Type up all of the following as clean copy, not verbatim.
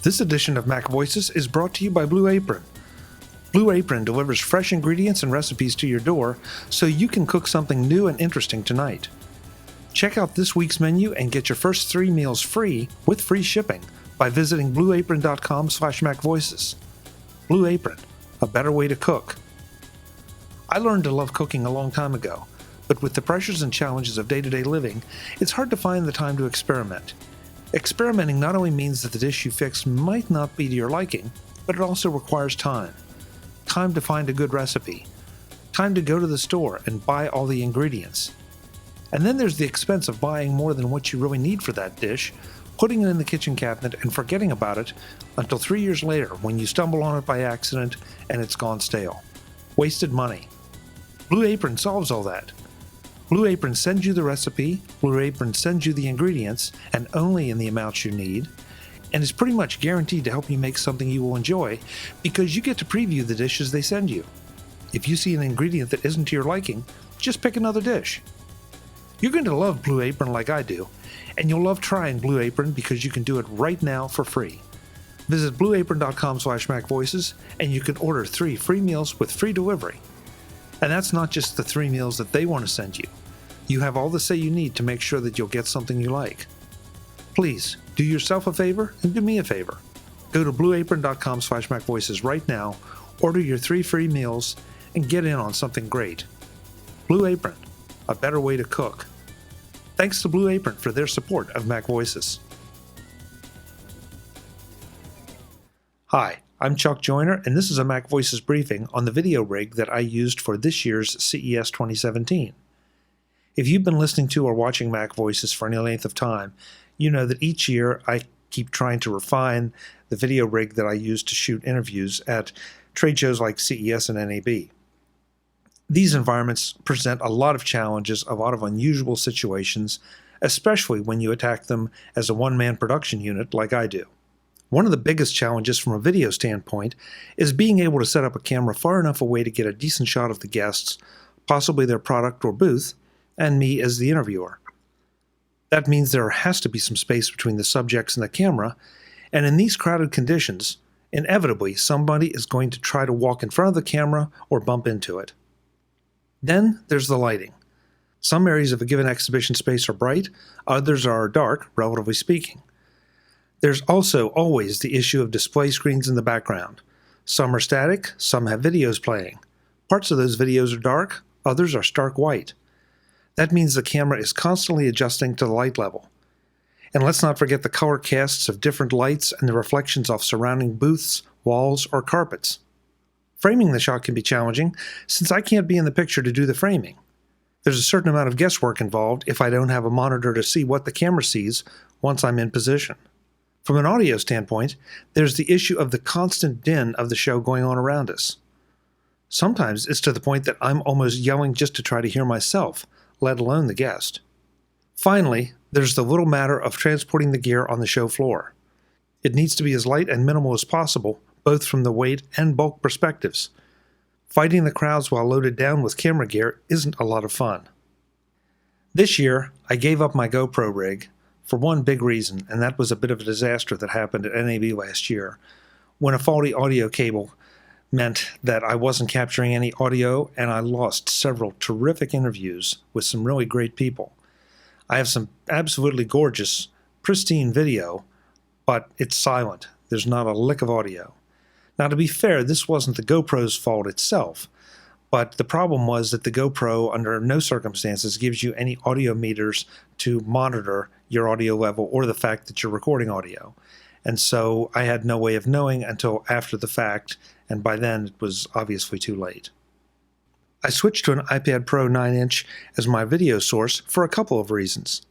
This edition of MacVoices is brought to you by Blue Apron. Blue Apron delivers fresh ingredients and recipes to your door so you can cook something new and interesting tonight. Check out this week's menu and get your first 3 meals free with free shipping by visiting blueapron.com/MacVoices. Blue Apron, a better way to cook. I learned to love cooking a long time ago, but with the pressures and challenges of day-to-day living, it's hard to find the time to experiment. Experimenting not only means that the dish you fix might not be to your liking, but it also requires time. Time to find a good recipe. Time to go to the store and buy all the ingredients. And then there's the expense of buying more than what you really need for that dish, putting it in the kitchen cabinet and forgetting about it until 3 years later when you stumble on it by accident and it's gone stale. Wasted money. Blue Apron solves all that. Blue Apron sends you the recipe, Blue Apron sends you the ingredients, and only in the amounts you need, and is pretty much guaranteed to help you make something you will enjoy because you get to preview the dishes they send you. If you see an ingredient that isn't to your liking, just pick another dish. You're going to love Blue Apron like I do, and you'll love trying Blue Apron because you can do it right now for free. Visit blueapron.com/MacVoices and you can order 3 free meals with free delivery. And that's not just the 3 meals that they want to send you. You have all the say you need to make sure that you'll get something you like. Please, do yourself a favor and do me a favor. Go to blueapron.com/MacVoices right now, order your 3 free meals, and get in on something great. Blue Apron, a better way to cook. Thanks to Blue Apron for their support of MacVoices. Hi, I'm Chuck Joyner, and this is a MacVoices briefing on the video rig that I used for this year's CES 2017. If you've been listening to or watching MacVoices for any length of time, you know that each year I keep trying to refine the video rig that I use to shoot interviews at trade shows like CES and NAB. These environments present a lot of challenges, a lot of unusual situations, especially when you attack them as a one-man production unit like I do. One of the biggest challenges from a video standpoint is being able to set up a camera far enough away to get a decent shot of the guests, possibly their product or booth, and me as the interviewer. That means there has to be some space between the subjects and the camera, and in these crowded conditions, inevitably somebody is going to try to walk in front of the camera or bump into it. Then there's the lighting. Some areas of a given exhibition space are bright, others are dark, relatively speaking. There's also always the issue of display screens in the background. Some are static, some have videos playing. Parts of those videos are dark, others are stark white. That means the camera is constantly adjusting to the light level. And let's not forget the color casts of different lights and the reflections off surrounding booths, walls, or carpets. Framing the shot can be challenging, since I can't be in the picture to do the framing. There's a certain amount of guesswork involved if I don't have a monitor to see what the camera sees once I'm in position. From an audio standpoint, there's the issue of the constant din of the show going on around us. Sometimes it's to the point that I'm almost yelling just to try to hear myself, let alone the guest. Finally, there's the little matter of transporting the gear on the show floor. It needs to be as light and minimal as possible, both from the weight and bulk perspectives. Fighting the crowds while loaded down with camera gear isn't a lot of fun. This year, I gave up my GoPro rig for one big reason, and that was a bit of a disaster that happened at NAB last year, when a faulty audio cable meant that I wasn't capturing any audio, and I lost several terrific interviews with some really great people. I have some absolutely gorgeous, pristine video, but it's silent. There's not a lick of audio. Now, to be fair, this wasn't the GoPro's fault itself, but the problem was that the GoPro, under no circumstances, gives you any audio meters to monitor your audio level or the fact that you're recording audio. And so I had no way of knowing until after the fact, and by then it was obviously too late. I switched to an iPad Pro 9-inch as my video source for a couple of reasons.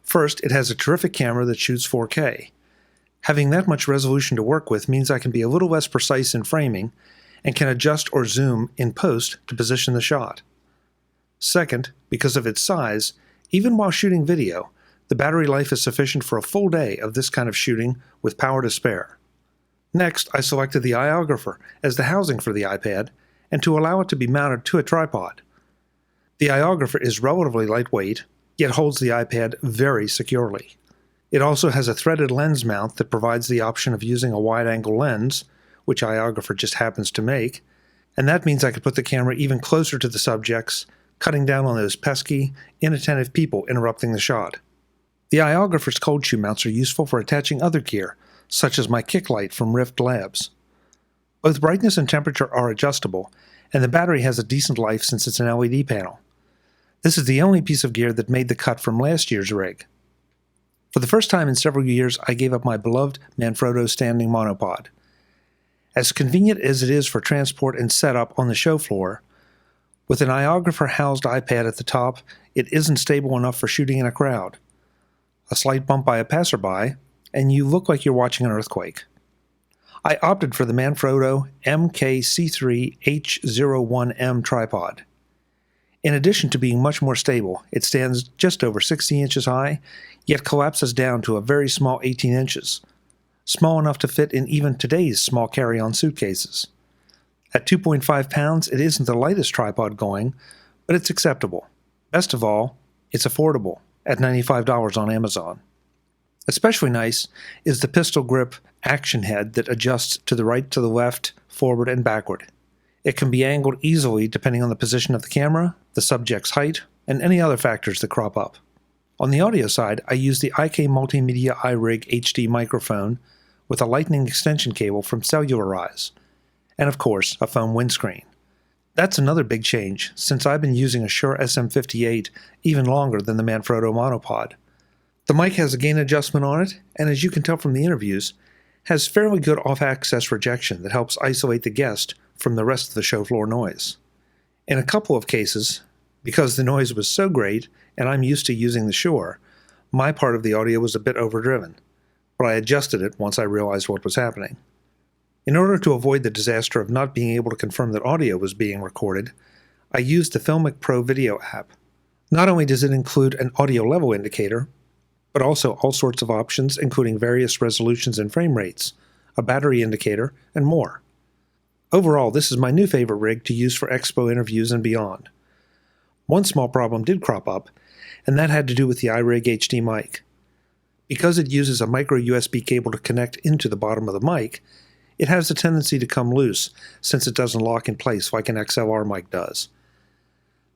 First, it has a terrific camera that shoots 4K. Having that much resolution to work with means I can be a little less precise in framing and can adjust or zoom in post to position the shot. Second, because of its size, even while shooting video, the battery life is sufficient for a full day of this kind of shooting with power to spare. Next, I selected the iOgrapher as the housing for the iPad and to allow it to be mounted to a tripod. The iOgrapher is relatively lightweight, yet holds the iPad very securely. It also has a threaded lens mount that provides the option of using a wide-angle lens, which iOgrapher just happens to make, and that means I could put the camera even closer to the subjects, cutting down on those pesky, inattentive people interrupting the shot. The iOgrapher's cold shoe mounts are useful for attaching other gear, such as my kick light from Rift Labs. Both brightness and temperature are adjustable, and the battery has a decent life since it's an LED panel. This is the only piece of gear that made the cut from last year's rig. For the first time in several years, I gave up my beloved Manfrotto standing monopod. As convenient as it is for transport and setup on the show floor, with an iOgrapher housed iPad at the top, it isn't stable enough for shooting in a crowd. A slight bump by a passerby, and you look like you're watching an earthquake. I opted for the Manfrotto MKC3H01M tripod. In addition to being much more stable, it stands just over 60 inches high, yet collapses down to a very small 18 inches, small enough to fit in even today's small carry-on suitcases. At 2.5 pounds, it isn't the lightest tripod going, but it's acceptable. Best of all, it's affordable, at $95 on Amazon. Especially nice is the pistol grip action head that adjusts to the right, to the left, forward, and backward. It can be angled easily depending on the position of the camera, the subject's height, and any other factors that crop up. On the audio side, I use the IK Multimedia iRig HD microphone with a lightning extension cable from Cellularize, and of course, a foam windscreen. That's another big change, since I've been using a Shure SM58 even longer than the Manfrotto monopod. The mic has a gain adjustment on it, and as you can tell from the interviews, has fairly good off-axis rejection that helps isolate the guest from the rest of the show floor noise. In a couple of cases, because the noise was so great and I'm used to using the Shure, my part of the audio was a bit overdriven, but I adjusted it once I realized what was happening. In order to avoid the disaster of not being able to confirm that audio was being recorded, I used the FilMic Pro video app. Not only does it include an audio level indicator, but also all sorts of options including various resolutions and frame rates, a battery indicator, and more. Overall, this is my new favorite rig to use for expo interviews and beyond. One small problem did crop up, and that had to do with the iRig HD mic. Because it uses a micro USB cable to connect into the bottom of the mic, it has a tendency to come loose since it doesn't lock in place like an XLR mic does.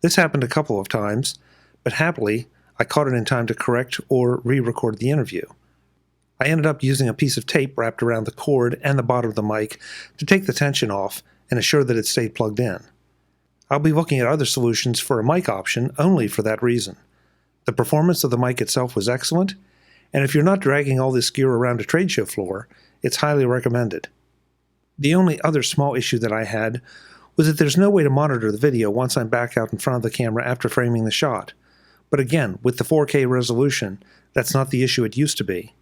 This happened a couple of times, but happily, I caught it in time to correct or re-record the interview. I ended up using a piece of tape wrapped around the cord and the bottom of the mic to take the tension off and assure that it stayed plugged in. I'll be looking at other solutions for a mic option only for that reason. The performance of the mic itself was excellent, and if you're not dragging all this gear around a trade show floor, it's highly recommended. The only other small issue that I had was that there's no way to monitor the video once I'm back out in front of the camera after framing the shot. But again, with the 4K resolution, that's not the issue it used to be.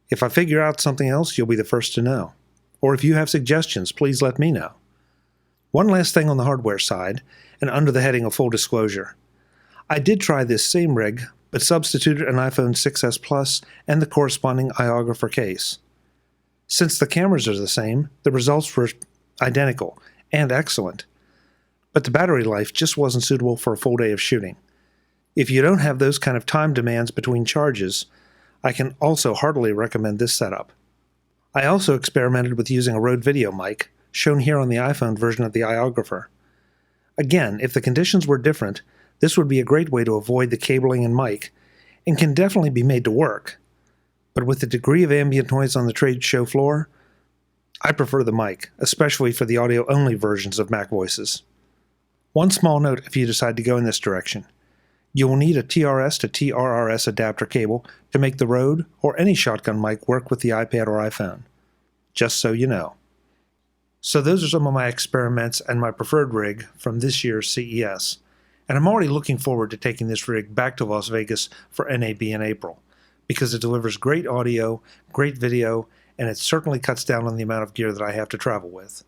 If I figure out something else, you'll be the first to know. Or if you have suggestions, please let me know. One last thing on the hardware side, and under the heading of full disclosure. I did try this same rig, but substituted an iPhone 6s Plus and the corresponding iOgrapher case. Since the cameras are the same, the results were identical and excellent. But the battery life just wasn't suitable for a full day of shooting. If you don't have those kind of time demands between charges, I can also heartily recommend this setup. I also experimented with using a Rode video mic, shown here on the iPhone version of the iOgrapher. Again, if the conditions were different, this would be a great way to avoid the cabling and mic, and can definitely be made to work. But with the degree of ambient noise on the trade show floor, I prefer the mic, especially for the audio-only versions of MacVoices. One small note if you decide to go in this direction. You will need a TRS to TRRS adapter cable to make the Rode or any shotgun mic work with the iPad or iPhone. Just so you know. So those are some of my experiments and my preferred rig from this year's CES. And I'm already looking forward to taking this rig back to Las Vegas for NAB in April, because it delivers great audio, great video, and it certainly cuts down on the amount of gear that I have to travel with.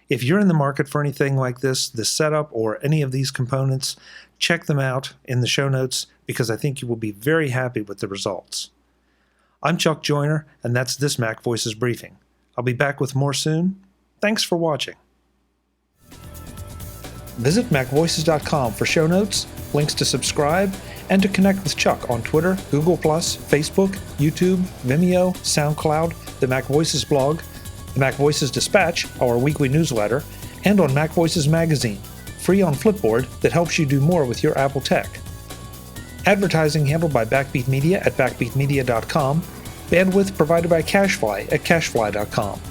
If you're in the market for anything like this setup or any of these components, check them out in the show notes because I think you will be very happy with the results. I'm Chuck Joyner, and that's this MacVoices briefing. I'll be back with more soon. Thanks for watching. Visit MacVoices.com for show notes, links to subscribe, and to connect with Chuck on Twitter, Google+, Facebook, YouTube, Vimeo, SoundCloud, the MacVoices blog, the MacVoices Dispatch, our weekly newsletter, and on MacVoices magazine, free on Flipboard that helps you do more with your Apple tech. Advertising handled by Backbeat Media at backbeatmedia.com. Bandwidth provided by CacheFly at cachefly.com.